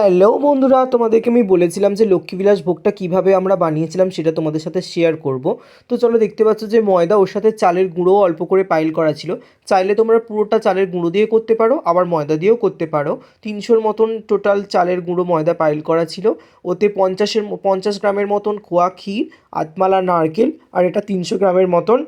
Hello বন্ধুরা, তোমাদেরকে আমি বলেছিলাম যে লক্ষ্মীবিলাস ভোগটা কিভাবে আমরা বানিয়েছিলাম সেটা তোমাদের সাথে শেয়ার করব। তো চলো, দেখতে পাচ্ছ যে ময়দা, ওর সাথে চালের গুঁড়োও অল্প করে পাইল করা ছিল। চাইলে তোমরা পুরোটা চালের গুঁড়ো দিয়ে করতে পারো, আবার ময়দা দিয়েও করতে পারো। 300-র মতন টোটাল চালের গুঁড়ো ময়দা পাইল করা ছিল। ওতে 50 গ্রামের মতন খোয়া ক্ষীর, আতমালা নারকেল, আর এটা 300 গ্রামের মতন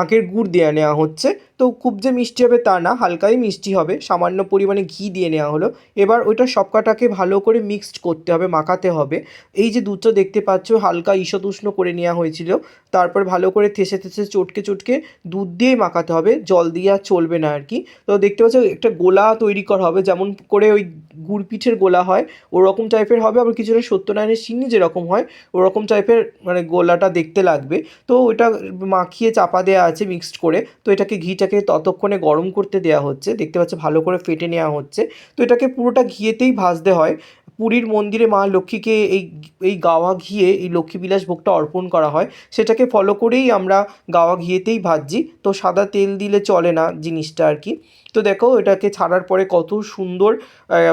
আখের গুড় দিয়ে নেওয়া হচ্ছে। তো খুব যে মিষ্টি হবে তা না, হালকাই মিষ্টি হবে, সামান্য পরিমাণে ঘি দিয়ে নেওয়া হলো। এবার ওইটা সবকটাকে ভালো করে মিক্সড করতে হবে, মাখাতে হবে। এই যে দুধটা দেখতে পাচ্ছ হালকা ঈষৎ উষ্ণ করে নেওয়া হয়েছিল। তারপর ভালো করে থেসে থেসে চটকে চটকে দুধ দিয়েই মাখাতে হবে, জল দিয়ে আর চলবে না আর কি। তো দেখতে পাচ্ছ একটা গোলা তৈরি করা হবে, যেমন করে ওই গুড় পিঠের গোলা হয় ওরকম টাইপের হবে, আবার কিছুটা সত্যনারায়ণের সিন্নি যেরকম হয় ওরকম টাইপের মানে গোলাটা দেখতে লাগবে। তো ওইটা মাখিয়ে চাপা দেওয়া আছে মিক্সড করে। তো এটাকে ঘিটাকে ততক্ষণে গরম করতে দেওয়া হচ্ছে, দেখতে পাচ্ছ ভালো করে ফেটে নেওয়া হচ্ছে। তো এটাকে পুরোটা ঘিয়েতেই ভাজতে হয়। পুরীর মন্দিরে মা লক্ষ্মীকে এই এই গাওয়া ঘিয়ে এই লক্ষ্মীবিলাস ভোগটা অর্পণ করা হয়, সেটাকে ফলো করেই আমরা গাওয়া ঘিয়েতেই ভাজছি। তো সাদা তেল দিলে চলে না জিনিসটা আর কি। তো দেখো এটাকে ছাড়ার পরে কত সুন্দর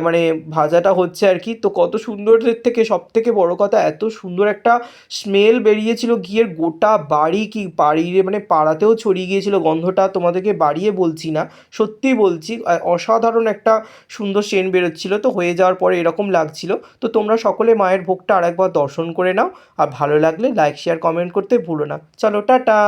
মানে ভাজাটা হচ্ছে আর কি। তো কত সুন্দরের থেকে সব থেকে বড় কথা, এত সুন্দর একটা স্মেল বেরিয়েছিল ঘিয়ের, গোটা বাড়ি কি বাড়ির মানে পাড়াতেও ছড়িয়ে গিয়েছিল গন্ধটা, তোমাদেরকে বাড়িয়ে বলছি না, সত্যিই বলছি। অসাধারণ একটা সুন্দর সেন্ট বেরোচ্ছিল। তো হয়ে যাওয়ার পরে এরকম লাগছিল। তো তোমরা সকলে মায়ের ভোগটা আরেকবার দর্শন করে নাও, আর ভালো লাগলে লাইক শেয়ার কমেন্ট করতে ভুলো না। চলো টাটা।